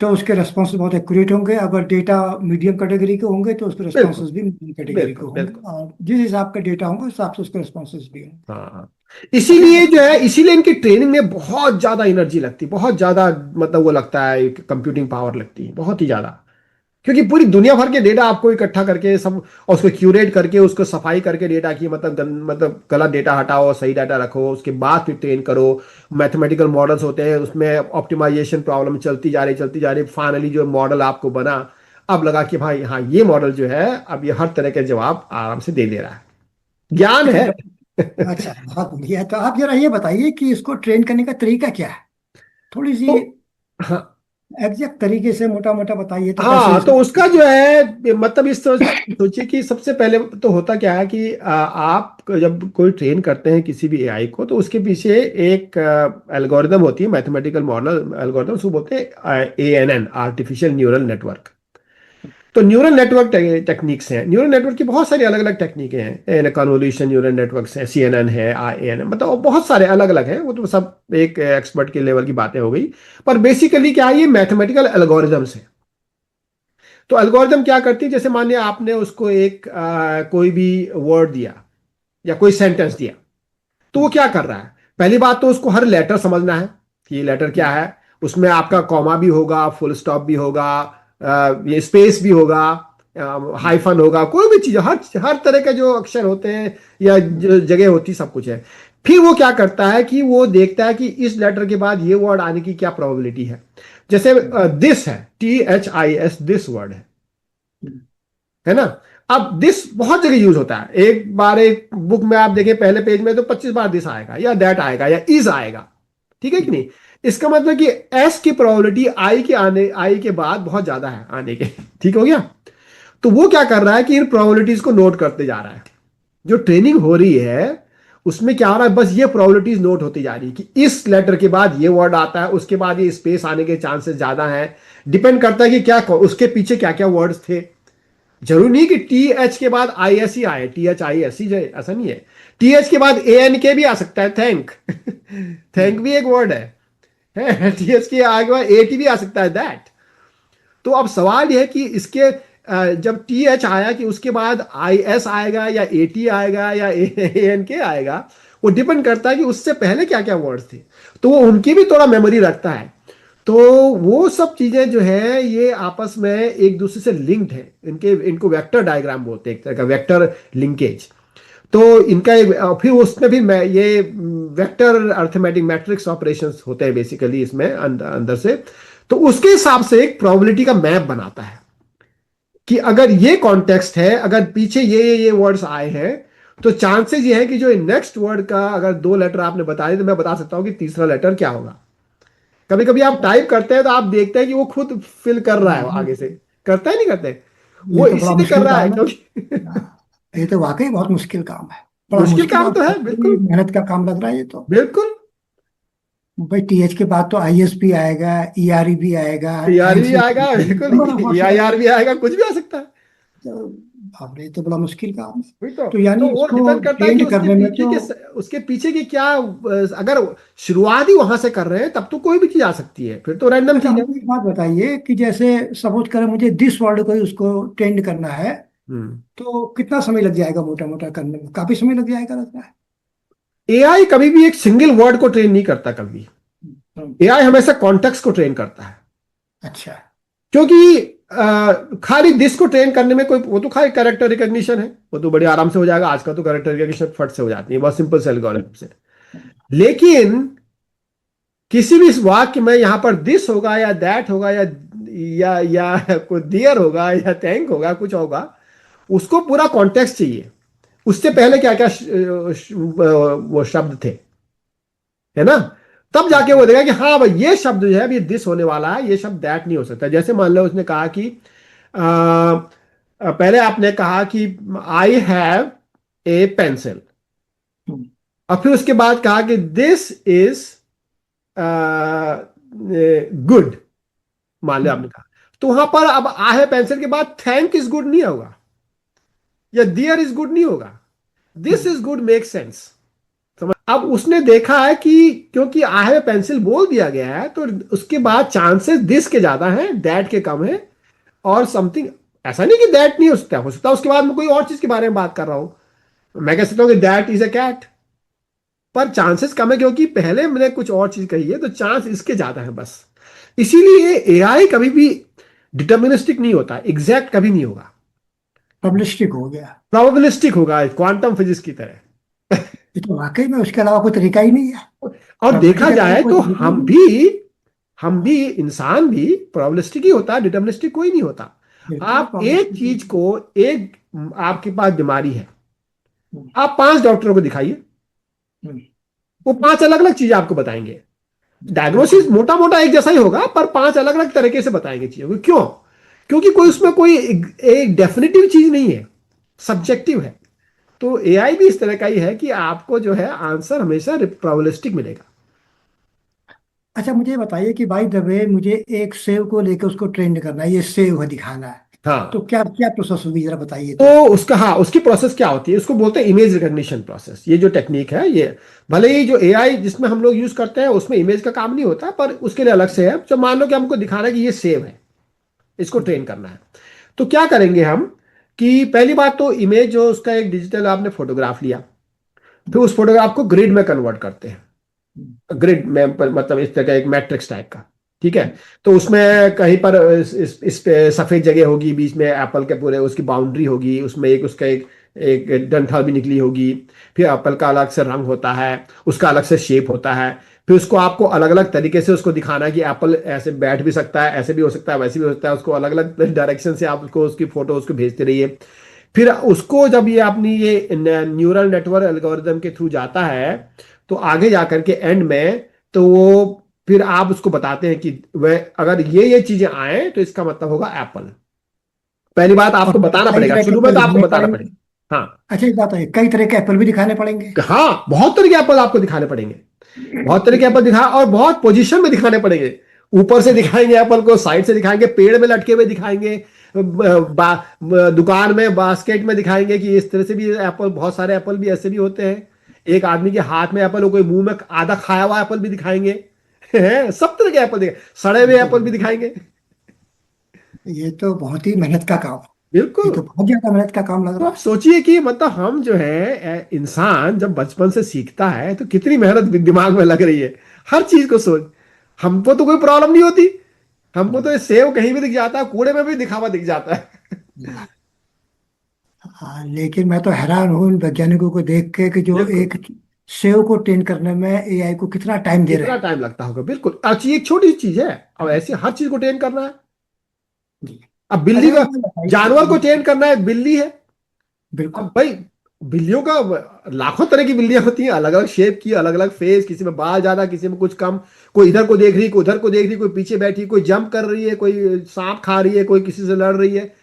S2: तो उसके रेस्पॉन्स बहुत एक्यूरेट होंगे, अगर डेटा मीडियम कैटेगरी के होंगे तो उसके
S3: बिल्कुल
S2: रेस्पॉन्सेज भी मीडियम कैटेगरी के
S3: बिल्कुल
S2: होंगे,
S3: बिल्कुल।
S2: और जिस हिसाब का डेटा होगा उस हिसाब से उसके रेस्पॉन्सेज भी होंगे।
S3: हाँ हाँ।
S2: अच्छा।
S3: इसीलिए जो है, इसीलिए इनकी ट्रेनिंग में बहुत ज्यादा एनर्जी लगती है, बहुत ज्यादा, मतलब वो लगता है कंप्यूटिंग पावर लगती है बहुत ही ज्यादा। क्योंकि पूरी दुनिया भर के डेटा आपको इकट्ठा करके सब, और उसको क्यूरेट करके, उसको सफाई करके डेटा की, मतलब मतलब गलत डेटा हटाओ, सही डाटा रखो, उसके बाद फिर ट्रेन करो। मैथमेटिकल मॉडल्स होते हैं, उसमें ऑप्टिमाइजेशन प्रॉब्लम चलती जा रही, फाइनली जो मॉडल आपको बना, अब लगा कि भाई हाँ, ये मॉडल जो है अब ये हर तरह के जवाब आराम से दे दे रहा है। ज्ञान
S2: अच्छा
S3: है।
S2: जब अच्छा, बहुत बढ़िया। तो आप जरा ये बताइए कि इसको ट्रेन करने का तरीका क्या है, थोड़ी सी
S3: तो हाँ
S2: एग्जैक्ट तरीके से मोटा मोटा बताइए तो कैसे
S3: हाँ, तो
S2: इसको।
S3: उसका जो है मतलब इस तरह सोचिए कि सबसे पहले तो होता क्या है कि आप जब कोई ट्रेन करते हैं किसी भी एआई को, तो उसके पीछे एक एल्गोरिदम होती है, मैथमेटिकल मॉडल एल्गोरिदम, उसको बोलते हैं एएनएन, आर्टिफिशियल न्यूरल नेटवर्क। तो न्यूरल नेटवर्क टेक्निक्स हैं, न्यूरल नेटवर्क की बहुत सारी अलग अलग टेक्निकें हैं, कन्वोल्यूशन न्यूरल नेटवर्क्स हैं, सीएनएन है, एएनएन, मतलब बहुत सारे अलग अलग हैं, वो तो सब एक एक्सपर्ट के लेवल की बातें हो गई। पर बेसिकली क्या है, ये मैथमेटिकल एल्गोरिदम्स हैं। तो एल्गोरिदम क्या करती है, जैसे मान लिया आपने उसको एक कोई भी वर्ड दिया या कोई सेंटेंस दिया, तो वो क्या कर रहा है, पहली बात तो उसको हर लेटर समझना है कि ये लेटर क्या है। उसमें आपका कॉमा भी होगा, फुल स्टॉप भी होगा, ये स्पेस भी होगा, हाइफन होगा, कोई भी चीज, हर हर तरह के जो अक्षर होते हैं या जो जगह होती है, सब कुछ है। फिर वो क्या करता है कि वो देखता है कि इस लेटर के बाद ये वर्ड आने की क्या प्रोबेबिलिटी है। जैसे दिस है, THIS, दिस वर्ड है ना। अब दिस बहुत जगह यूज होता है, एक बार एक बुक में आप देखें पहले पेज में तो 25 बार दिस आएगा या दैट आएगा या इज आएगा, ठीक है कि नहीं। इसका मतलब कि एस की प्रोबेबिलिटी आई के बाद बहुत ज्यादा है आने के। ठीक हो गया। तो वो क्या कर रहा है कि इन प्रोबेबिलिटीज को नोट करते जा रहा है। जो ट्रेनिंग हो रही है उसमें क्या हो रहा है, बस ये प्रोबेबिलिटीज नोट होती जा रही है कि इस लेटर के बाद ये वर्ड आता है, उसके बाद ये स्पेस आने के चांसेस ज्यादा हैं। डिपेंड करता है कि क्या उसके पीछे क्या क्या वर्ड्स थे। जरूरी नहीं कि टी एच के बाद आई एस ही आए, टी एच आई एस ही जाए, ऐसा नहीं है। टी एच के बाद ए एन के भी आ सकता है, थैंक थैंक भी एक वर्ड है। टी एच के आगे बाद ए टी भी आ सकता है, दैट। तो अब सवाल यह है कि इसके जब टी एच आया कि उसके बाद आई एस आएगा या ए टी आएगा या ए एन के आएगा, वो डिपेंड करता है कि उससे पहले क्या क्या वर्ड्स थे। तो वो उनकी भी थोड़ा मेमोरी रखता है। तो वो सब चीजें जो है ये आपस में एक दूसरे से लिंक्ड है। इनको वेक्टर डायग्राम बोलते हैं, एक तरह का वेक्टर लिंकेज। तो इनका फिर उसमें भी ये वेक्टर अर्थमेटिक मैट्रिक्स ऑपरेशंस होते हैं बेसिकली इसमें अंदर से। तो उसके हिसाब से एक प्रोबेबिलिटी का मैप बनाता है कि अगर ये कॉन्टेक्स्ट है, अगर पीछे ये वर्ड्स आए हैं, तो चांसेस ये है कि जो नेक्स्ट वर्ड का अगर 2 लेटर आपने बताए तो मैं बता सकता हूं कि तीसरा लेटर क्या होगा। कभी कभी आप टाइप करते हैं तो आप देखते हैं कि वो खुद फिल कर रहा है आगे से, करता है नहीं करते,
S2: ये
S3: वो
S2: तो बड़ा
S3: इसीलिए कर
S2: मुश्किल
S3: रहा है
S2: काम है।
S3: क्योंकि
S2: हाँ, ये तो वाकई बहुत मुश्किल काम है। बड़ा
S3: मुश्किल
S2: मुश्किल
S3: काम
S2: और
S3: तो है,
S2: काफी
S3: बिल्कुल
S2: मेहनत का काम लग रहा है ये तो।
S3: बिल्कुल।
S2: भाई टीएच के बाद तो आईएस भी आएगा, ईआरई भी आएगा,
S3: ईआर भी
S2: थैंक्स भी
S3: आएगा,
S2: बड़ा
S3: बिल्कुल
S2: बहुत सारा।
S3: ईआईआर भी आएगा, कुछ भी आ सकता है।
S2: तो बाप रे, ये तो बड़ा मुश्किल काम है।
S3: वही
S2: तो
S3: तो
S2: यानी
S3: वो
S2: इसको
S3: डिपेंड करता है कि
S2: ट्रेंड करने में तो
S3: उसके पीछे की क्या, अगर शुरुआत ही वहां से कर रहे हैं तब तो कोई भी चीज आ सकती है, फिर तो रैंडम
S2: अच्छा
S3: चीज है।
S2: मुझे एक बात बताइए कि जैसे सपोज करें मुझे दिस वर्ड को ही उसको ट्रेंड करना है,
S3: हम्म।
S2: तो कितना समय लग जाएगा? मोटा मोटा करने में काफी समय लग जाएगा लगता है।
S3: एआई कभी भी एक सिंगल वर्ड को ट्रेन नहीं करता कभी।
S2: हम्म,
S3: एआई हमेशा कॉन्टेक्स्ट को ट्रेन करता है।
S2: अच्छा।
S3: क्योंकि खाली दिस को ट्रेन करने में कोई, वो तो खाली कैरेक्टर रिकॉग्निशन है, वो तो बड़े आराम से हो जाएगा। आजकल तो कैरेक्टर रिकॉग्निशन फट से हो जाती है, बहुत सिंपल से एल्गोरिथम से। लेकिन किसी भी इस वाक्य में यहां पर दिस होगा या दैट होगा या कोई दियर होगा या थैंक होगा, कुछ होगा, उसको पूरा कॉन्टेक्स्ट चाहिए। उससे पहले क्या क्या वो शब्द थे, है ना। तब जाके वो देगा कि हाँ भाई ये शब्द जो है अभी दिस होने वाला है, ये शब्द दैट नहीं हो सकता। जैसे मान लो उसने कहा कि पहले आपने कहा कि आई हैव ए पेंसिल,
S2: हम्म,
S3: और फिर उसके बाद कहा कि दिस इज गुड, मान लो आपने कहा। तो वहां पर अब आई है पेंसिल के बाद थैंक इज गुड नहीं होगा या दियर इज गुड नहीं होगा, this
S2: hmm,
S3: is good make sense. समझ। अब उसने देखा है कि क्योंकि आई है पेंसिल बोल दिया गया है, तो उसके बाद चांसेस दिस के ज्यादा हैं, दैट के कम है। और समथिंग, ऐसा नहीं कि दैट नहीं हो सकता उसके बाद मैं कोई और चीज के बारे में बात कर रहा हूं। मैं कह सकता हूं कि दैट इज अ कैट, पर चांसेस कम है क्योंकि पहले मैंने कुछ और चीज कही है, तो चांस इसके ज्यादा है बस। इसीलिए एआई कभी भी डिटर्मिनिस्टिक नहीं होता, एग्जैक्ट कभी नहीं होगा,
S2: पब्लिस्टिक हो गया।
S3: प्रोबेबिलिस्टिक होगा, क्वांटम फिजिक्स की तरह।
S2: ये तो वाकई में उसके अलावा कोई तरीका ही नहीं है।
S3: और
S2: प्रॉपर्टी
S3: देखा
S2: के अलावा
S3: जाए
S2: कोई
S3: तो
S2: तरीका ही
S3: हम
S2: नहीं है।
S3: भी हम भी इंसान भी प्रोबेबिलिस्टिक ही होता है, डिटर्मिनिस्टिक कोई नहीं होता।
S2: बिल्कुल
S3: आप एक
S2: प्रॉब्लम।
S3: चीज को, एक आपके पास बीमारी है, आप 5 डॉक्टरों को दिखाइए, वो 5 अलग अलग चीजें आपको बताएंगे। डायग्नोसिस मोटा मोटा एक जैसा ही होगा, पर 5 अलग अलग तरीके से बताएंगे चीजों को। क्यों? क्योंकि कोई उसमें कोई एक डेफिनेटिव चीज नहीं है, सब्जेक्टिव है। तो एआई भी इस तरह का ही है कि आपको जो है आंसर हमेशा प्रोबेबिलिस्टिक मिलेगा।
S2: अच्छा मुझे ये बताइए कि बाय द वे मुझे एक सेव को लेकर उसको ट्रेंड करना है, ये सेव है दिखाना है, तो
S3: हाँ।
S2: क्या क्या प्रोसेस होगी जरा बताइए
S3: तो
S2: तो।
S3: उसका, हाँ, उसकी प्रोसेस क्या होती है, उसको बोलते हैं इमेज रिकॉग्निशन प्रोसेस। ये जो टेक्निक है, ये भले ही जो एआई जिसमें हम लोग यूज करते हैं उसमें इमेज का काम नहीं होता, पर उसके लिए अलग से है। जो मान लो कि हमको दिखाना है कि ये सेव है, इसको ट्रेन करना है, तो क्या करेंगे हम कि पहली बात तो इमेज जो उसका एक डिजिटल आपने फोटोग्राफ लिया, फिर उस फोटोग्राफ को ग्रिड में कन्वर्ट करते हैं। ग्रिड में मतलब इस तरह का एक मैट्रिक्स टाइप का, ठीक है। तो उसमें कहीं पर इस पे सफेद जगह होगी, बीच में एप्पल के पूरे उसकी बाउंड्री होगी, उसमें एक उसका एक डंठल भी निकली होगी। फिर एप्पल का अलग से रंग होता है, उसका अलग से शेप होता है। फिर उसको आपको अलग अलग तरीके से उसको दिखाना है कि एप्पल ऐसे बैठ भी सकता है, ऐसे भी हो सकता है, वैसे भी हो सकता है। उसको अलग अलग डायरेक्शन से आप उसको उसकी फोटो उसको भेजते रहिए। फिर उसको जब ये अपनी ये न्यूरल नेटवर्क एल्गोरिदम के थ्रू जाता है, तो आगे जाकर के एंड में तो वो फिर आप उसको बताते हैं कि वह अगर ये चीजें आए तो इसका मतलब होगा एप्पल। पहली बात
S2: और
S3: आपको बताना
S2: कई
S3: पड़ेगा,
S2: तरह के
S3: शुरू में
S2: एप्पल
S3: तो आपको
S2: दिखाने
S3: बताना
S2: पड़ेंगे।
S3: पड़ेगा। हाँ।
S2: अच्छा, एक बात है, कई तरह के एप्पल भी दिखाने पड़ेंगे।
S3: हाँ, बहुत तरह के एप्पल आपको दिखाने पड़ेंगे। बहुत तरह के एप्पल दिखा, और बहुत पोजीशन में दिखाने पड़ेंगे। ऊपर से दिखाएंगे एप्पल को, साइड से दिखाएंगे, पेड़ में लटके हुए दिखाएंगे, दुकान में बास्केट में दिखाएंगे कि इस तरह से भी एप्पल, बहुत सारे एप्पल भी ऐसे भी होते हैं। एक आदमी के हाथ में एप्पल हो, कोई मुंह में आधा खाया हुआ एप्पल भी दिखाएंगे। सब तरह के एप्पल दिखाएंगे, सड़े हुए एप्पल भी दिखाएंगे।
S2: ये तो बहुत ही मेहनत का काम। ये
S3: बिल्कुल।
S2: तो बहुत ज्यादा मेहनत का काम लग
S3: तो
S2: रहा
S3: आप
S2: है।
S3: सोचिए कि मतलब हम जो है इंसान जब बचपन से सीखता है तो कितनी मेहनत दिमाग में लग रही है हर चीज को सोच। हमको तो कोई प्रॉब्लम नहीं होती, हमको तो ये सेव कहीं भी दिख जाता है, कूड़े में भी दिखावा दिख जाता है।
S2: हाँ, लेकिन मैं तो हैरान हूँ इन वैज्ञानिकों को देख के कि जो
S3: बिल्कुल।
S2: एक सेव को ट्रेन करने में एआई को कितना टाइम दे रहे
S3: कितना
S2: हैं।
S3: टाइम लगता होगा, बिल्कुल। अच्छा, ये एक छोटी सी चीज है, अब ऐसी हर चीज को ट्रेन करना है।
S2: जी।
S3: अब बिल्ली
S2: अच्छा,
S3: का,
S2: ये
S3: जानवर को
S2: बताइए।
S3: ट्रेन करना है, बिल्ली है। अब
S2: बिल्कुल।
S3: भाई, बिल्लियों का लाखों तरह की बिल्लियां होती हैं, अलग अलग शेप की, अलग अलग फेस, किसी में बाल ज्यादा, किसी में कुछ कम। कोई इधर को देख रही है, कोई उधर को देख रही है, कोई पीछे बैठी है, कोई जंप कर रही है, कोई सांप खा रही है, कोई किसी से लड़ रही है।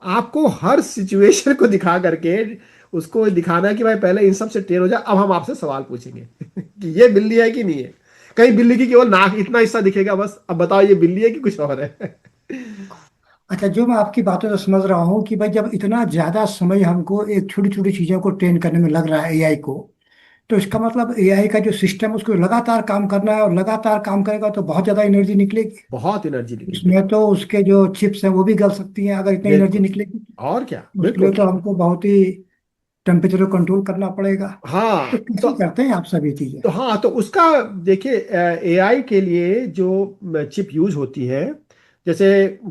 S3: आपको हर सिचुएशन को दिखा करके उसको दिखाना है कि भाई पहले इन सब से ट्रेन हो जाए, अब हम आपसे सवाल पूछेंगे कि ये बिल्ली है कि नहीं है। कहीं बिल्ली की केवल नाक इतना हिस्सा दिखेगा बस, अब बताओ ये बिल्ली है कि कुछ और है।
S2: अच्छा, जो मैं आपकी बातों से समझ रहा हूँ कि भाई जब इतना ज्यादा समय हमको एक छोटी छोटी चीजों को ट्रेन करने में लग रहा है एआई को, तो इसका मतलब एआई का जो सिस्टम उसको लगातार काम करना है, और लगातार काम करेगा तो बहुत ज्यादा एनर्जी निकलेगी।
S3: बहुत एनर्जी निकलेगी।
S2: उसमें तो उसके जो चिप्स हैं वो भी गल सकती हैं अगर इतनी एनर्जी
S3: बिल्कुल।
S2: निकलेगी।
S3: और क्या,
S2: उसके लिए
S3: बिल्कुल।
S2: तो हमको बहुत ही टेम्परेचर को कंट्रोल करना पड़ेगा। तो
S3: हाँ तो
S2: कैसे करते हैं आप सभी चीजें?
S3: हाँ, तो उसका देखिए, एआई के लिए जो चिप यूज होती है, जैसे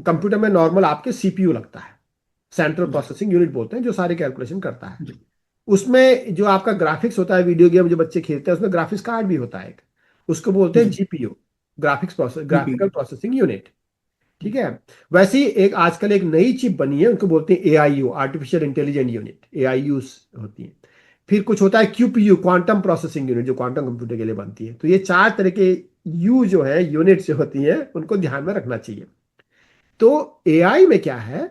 S3: कंप्यूटर में नॉर्मल आपके सीपीयू लगता है, सेंट्रल
S2: जी।
S3: प्रोसेसिंग यूनिट बोलते हैं, जो सारे कैलकुलेशन करता है।
S2: जी।
S3: उसमें जो आपका ग्राफिक्स होता है, वीडियो गेम जो बच्चे खेलते हैं उसमें ग्राफिक्स कार्ड भी होता है एक, उसको बोलते हैं
S2: जी।
S3: जीपीयू,
S2: जी।
S3: Graphical processing unit. ठीक है। वैसे ही एक आजकल एक नई चिप बनी है, उनको बोलते हैं AIU, artificial intelligent unit, AIU होती है। फिर कुछ होता है क्यूपीयू, क्वांटम प्रोसेसिंग यूनिट, जो क्वांटम कंप्यूटर के लिए बनती है। तो ये चार तरह के यू जो है, यूनिट्स जो होती हैं, उनको ध्यान में रखना चाहिए। तो एआई में क्या है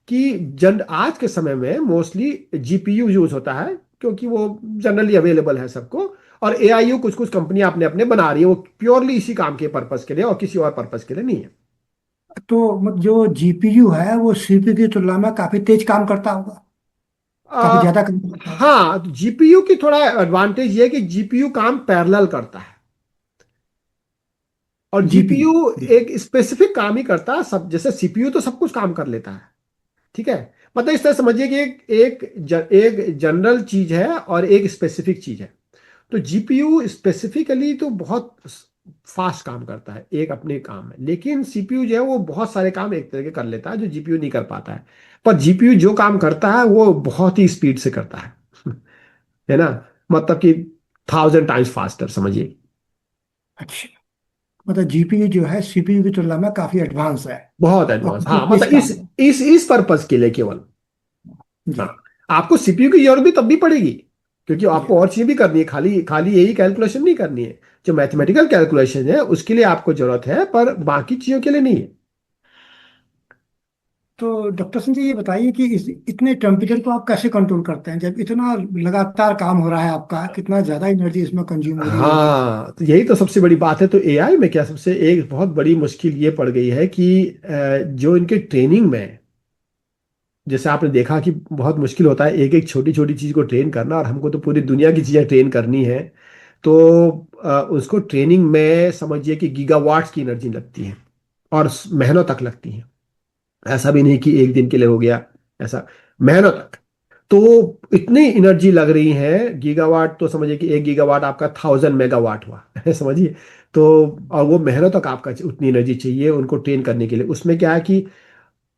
S3: कि जन आज के समय में मोस्टली जीपीयू यूज होता है, क्योंकि वो जनरली अवेलेबल है सबको। और एआईयू कुछ कुछ कंपनियां अपने अपने बना रही है, वो प्योरली इसी काम के पर्पस के लिए और किसी और पर्पस के लिए नहीं है।
S2: तो जो जीपीयू है वो सीपीयू की तुलना में काफी तेज काम करता होगा, काफी
S3: आ,
S2: ज्यादा काम करता होगा।
S3: हाँ, जीपीयू की थोड़ा एडवांटेज ये है कि जीपीयू काम पैरेलल करता है, और
S2: जीपीयू।
S3: जीपीयू एक स्पेसिफिक काम ही करता है सब, जैसे सीपीयू तो सब कुछ काम कर लेता है। ठीक है। मतलब इस तरह समझिए कि एक जनरल चीज है और एक स्पेसिफिक चीज है। तो जीपीयू स्पेसिफिकली तो बहुत फास्ट काम करता है एक अपने काम में, लेकिन सीपीयू जो है वो बहुत सारे काम एक तरह के कर लेता है जो जीपीयू नहीं कर पाता है। पर जीपीयू जो काम करता है वो बहुत ही स्पीड से करता है। है ना, मतलब कि 1000 टाइम्स फास्टर समझिए।
S2: अच्छा, मतलब जीपीयू जो है सीपीयू की तुलना में काफी एडवांस है
S3: बहुत
S2: और
S3: एडवांस,
S2: काफी
S3: हाँ,
S2: तेज
S3: मतलब
S2: काम है।
S3: इस पर्पस के लिए केवल।
S2: जी।
S3: हाँ, आपको सीपीयू की जरूरत भी तब भी पड़ेगी, क्योंकि
S2: जी।
S3: आपको और चीज भी करनी है, खाली खाली यही कैलकुलेशन नहीं करनी है। जो मैथमेटिकल कैलकुलेशन है उसके लिए आपको जरूरत है, पर बाकी चीजों के लिए नहीं है।
S2: तो डॉक्टर सिंह जी, ये बताइए कि इतने टेम्परेचर को आप कैसे कंट्रोल करते हैं जब इतना लगातार काम हो रहा है आपका, कितना ज्यादा एनर्जी इसमें कंज्यूम हो रही होगी?
S3: हाँ, तो यही तो सबसे बड़ी बात है। तो एआई में क्या सबसे एक बहुत बड़ी मुश्किल ये पड़ गई है कि जो इनके ट्रेनिंग में, जैसे आपने देखा कि बहुत मुश्किल होता है एक एक छोटी छोटी चीज को ट्रेन करना, और हमको तो पूरी दुनिया की चीजें ट्रेन करनी है। तो उसको ट्रेनिंग में समझिए कि गीगावाट्स की एनर्जी लगती है, और महीनों तक लगती है। ऐसा भी नहीं कि एक दिन के लिए हो गया, ऐसा महीनों तक। तो इतनी एनर्जी लग रही है, गीगावाट तो समझिए कि 1 गीगावाट आपका 1000 मेगावाट हुआ समझिए। तो और वो महीनों तक आपका उतनी एनर्जी चाहिए उनको ट्रेन करने के लिए। उसमें क्या है कि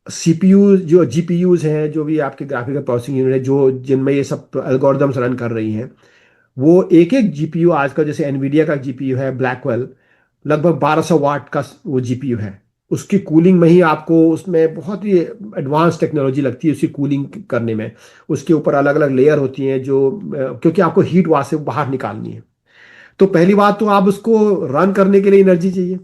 S3: सीपीयू जो जीपीयूज हैं, जो भी आपके ग्राफिकल प्रोसेसिंग यूनिट है, जो जिनमें ये सब एल्गोरिदम्स रन कर रही हैं, वो एक एक जीपीयू आजकल, जैसे एनवीडिया का जीपीयू है ब्लैकवेल, लगभग 1200 वाट का वो जीपीयू है। उसकी कूलिंग में ही आपको उसमें बहुत ही एडवांस टेक्नोलॉजी लगती है उसकी कूलिंग करने में। उसके ऊपर अलग अलग लेयर होती हैं जो क्योंकि आपको हीट वहां से बाहर निकालनी है। तो पहली बात तो आप उसको रन करने के लिए एनर्जी चाहिए,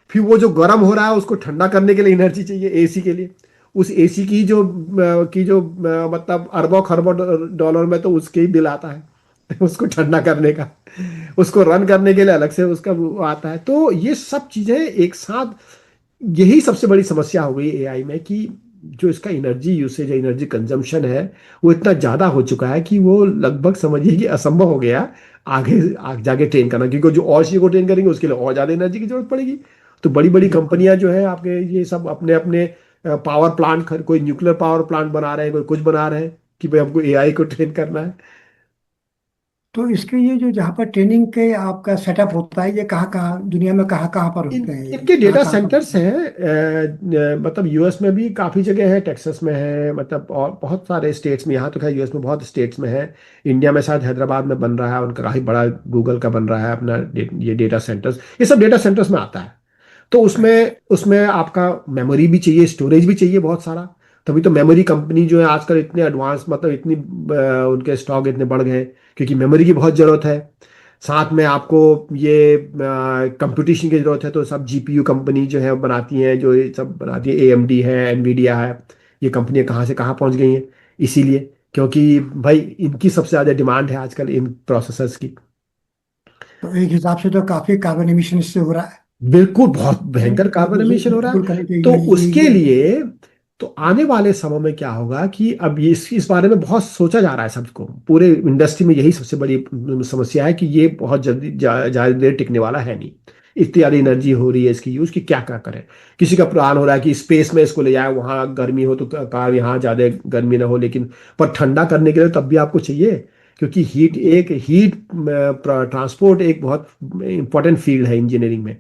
S3: फिर वो जो गर्म हो रहा है उसको ठंडा करने के लिए एनर्जी चाहिए एसी के लिए। उस एसी मतलब अरबों खरबों डॉलर में तो उसके ही बिल आता है उसको ठंडा करने का, उसको रन करने के लिए अलग से उसका वो आता है। तो ये सब चीजें एक साथ, यही सबसे बड़ी समस्या हो गई एआई में कि जो इसका एनर्जी यूसेज है, एनर्जी कंजम्पशन है, वो इतना ज्यादा हो चुका है कि वो लगभग समझिए कि असंभव हो गया आगे आगे जाके ट्रेन करना, क्योंकि जो और चीज को ट्रेन करेंगे उसके लिए और ज्यादा एनर्जी की जरूरत पड़ेगी। तो बड़ी बड़ी
S2: बिल्कुल।
S3: कंपनियां जो है आपके ये सब अपने अपने पावर प्लांट, कोई न्यूक्लियर पावर प्लांट बना रहे हैं, कोई कुछ बना रहे हैं कि भाई हमको एआई को ट्रेन करना है।
S2: तो इसके ये जो जहाँ पर ट्रेनिंग के आपका सेटअप होता है, ये कहाँ कहाँ दुनिया में कहाँ कहाँ पर होते हैं, ये
S3: इनके
S2: कहाँ
S3: डेटा
S2: कहाँ पर
S3: सेंटर्स
S2: होते हैं?
S3: हैं, मतलब यूएस में भी काफ़ी जगह है, टेक्सास में है, मतलब और बहुत सारे स्टेट्स में, यहाँ तो खैर यूएस में बहुत स्टेट्स में है। इंडिया में शायद हैदराबाद में बन रहा है उनका, काफ़ी बड़ा गूगल का बन रहा है अपना ये डेटा सेंटर्स, ये सब डेटा सेंटर्स में आता है। तो
S2: अच्छा।
S3: उसमें उसमें आपका मेमोरी भी चाहिए, स्टोरेज भी चाहिए बहुत सारा। तभी तो मेमोरी कंपनी जो है आजकल इतने एडवांस, मतलब इतनी उनके स्टॉक इतने बढ़ गए क्योंकि मेमोरी की बहुत ज़रूरत है। साथ में आपको ये कंप्यूटेशन की ज़रूरत है, तो सब जीपीयू कंपनी जो है वो बनाती हैं, जो ये सब बनाती है, एएमडी है, एनवीडिया है, ये कंपनियां कहाँ से कहाँ पहुंच गई हैं। इसीलिए क्योंकि भाई इनकी सबसे ज़्यादा डिमांड है आजकल इन प्रोसेसर्स की।
S2: तो एक हिसाब से तो काफी कार्बन एमिशन इससे हो रहा है।
S3: बिल्कुल बहुत भयंकर
S2: तो
S3: कार्बन एमिशन हो रहा
S2: बिल्कुल
S3: है।
S2: करनी
S3: तो
S2: चाहिए
S3: उसके
S2: ये।
S3: लिए तो आने वाले समय में क्या होगा कि अब ये इस बारे में बहुत सोचा जा रहा है सबको, पूरे इंडस्ट्री में यही सबसे बड़ी समस्या है कि ये बहुत जल्दी ज्यादा देर टिकने वाला है नहीं। इतनी ज्यादा एनर्जी हो रही है इसकी यूज कि क्या क्या करें। किसी का प्लान हो रहा है कि स्पेस में इसको ले जाए, वहां गर्मी हो तो कार यहाँ ज्यादा गर्मी ना हो, लेकिन पर ठंडा करने के लिए तब भी आपको चाहिए, क्योंकि हीट ट्रांसपोर्ट एक बहुत इंपॉर्टेंट फील्ड है इंजीनियरिंग में।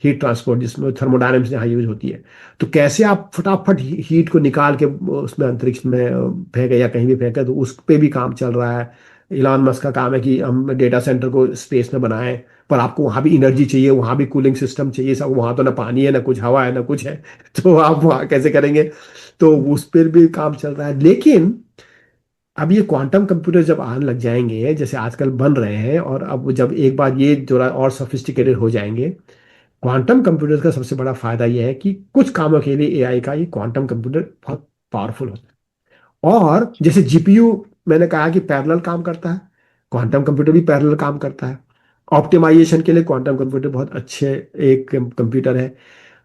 S3: हीट ट्रांसपोर्ट जिसमें थर्मोडायनेमिक्स यहाँ यूज होती है। तो कैसे आप फटाफट हीट को निकाल के उसमें अंतरिक्ष में फेंके या कहीं भी फेंके, तो उस पे भी काम चल रहा है। इलॉन मस्क का काम है कि हम डेटा सेंटर को स्पेस में बनाएं, पर आपको वहां भी एनर्जी चाहिए, वहां भी कूलिंग सिस्टम चाहिए, सब वहां तो ना पानी है ना कुछ हवा है ना कुछ है तो आप वहां कैसे करेंगे। तो उस पर भी काम चल रहा है। लेकिन अब ये क्वांटम कंप्यूटर जब आने लग जाएंगे जैसे आजकल बन रहे हैं, और अब जब एक बार ये थोड़ा और सोफिस्टिकेटेड हो जाएंगे, क्वांटम कंप्यूटर का सबसे बड़ा फायदा यह है कि कुछ कामों के लिए एआई का ये क्वांटम कंप्यूटर बहुत पावरफुल होता है। और जैसे जीपीयू मैंने कहा कि पैरेलल काम करता है, क्वांटम कंप्यूटर भी पैरेलल काम करता है। ऑप्टिमाइजेशन के लिए क्वांटम कंप्यूटर बहुत अच्छे एक कंप्यूटर है।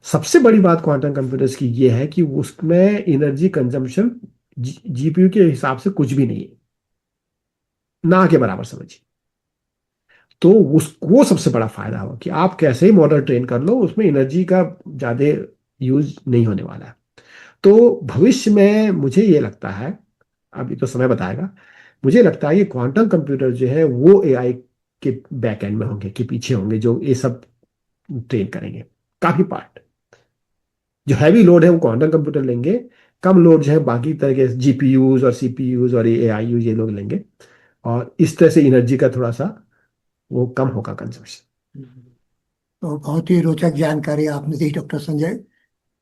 S3: सबसे बड़ी बात क्वांटम कंप्यूटर्स की ये है कि उसमें एनर्जी कंजम्पशन जीपीयू के हिसाब से कुछ भी नहीं है, ना के बराबर समझिए। तो उस वो सबसे बड़ा फायदा हो कि आप कैसे ही मॉडल ट्रेन कर लो, उसमें एनर्जी का ज्यादा यूज नहीं होने वाला है। तो भविष्य में मुझे ये लगता है, अभी तो समय बताएगा, मुझे लगता है कि क्वांटम कंप्यूटर जो है वो एआई के बैक एंड में होंगे, के पीछे होंगे, जो ये सब ट्रेन करेंगे। काफी पार्ट जो हैवी लोड है वो क्वांटम कंप्यूटर लेंगे, कम लोड जो है बाकी तरह के जीपीयूज और सीपीयूज और ए आई यूज ये लोग लेंगे, और इस तरह से एनर्जी का थोड़ा सा वो कम होगा कंजम्पशन।
S2: तो बहुत ही रोचक जानकारी आपने दी डॉक्टर संजय,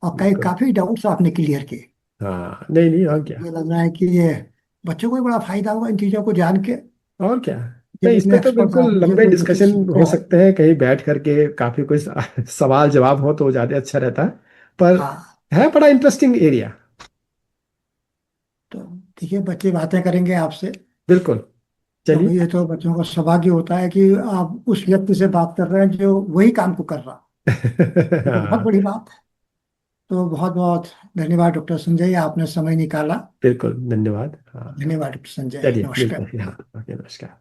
S2: और कई
S3: बिल्कुल।
S2: काफी डाउट्स आपने क्लियर किए।
S3: हाँ नहीं नहीं,
S2: तो
S3: और क्या।
S2: मुझे लग रहा है कि ये बच्चों को भी बड़ा फायदा होगा इन चीजों को जान के।
S3: और क्या।
S2: ये
S3: नहीं, इस
S2: इतने
S3: पे तो
S2: एक्सपर्ट
S3: बिल्कुल
S2: आदमी से
S3: लंबे
S2: कोई कुछ
S3: डिस्कशन
S2: सीखते
S3: हो
S2: हैं।
S3: सकते हैं कहीं बैठ करके, काफी कुछ सवाल जवाब हो तो ज्यादा अच्छा रहता है। पर
S2: हाँ।
S3: है बड़ा इंटरेस्टिंग एरिया।
S2: तो ठीक है, बच्चे बातें करेंगे आपसे।
S3: बिल्कुल।
S2: तो
S3: चलिए।
S2: ये तो बच्चों का सौभाग्य होता है कि आप उस व्यक्ति से बात कर रहे हैं जो वही काम को कर रहा। ये तो बहुत
S3: हाँ
S2: बड़ी बात है। तो बहुत बहुत धन्यवाद डॉक्टर संजय, आपने समय निकाला।
S3: बिल्कुल, धन्यवाद। हाँ
S2: धन्यवाद डॉक्टर संजय,
S3: चलिए मिलते
S2: नमस्कार।
S3: हैं, हाँ ओके, नमस्कार।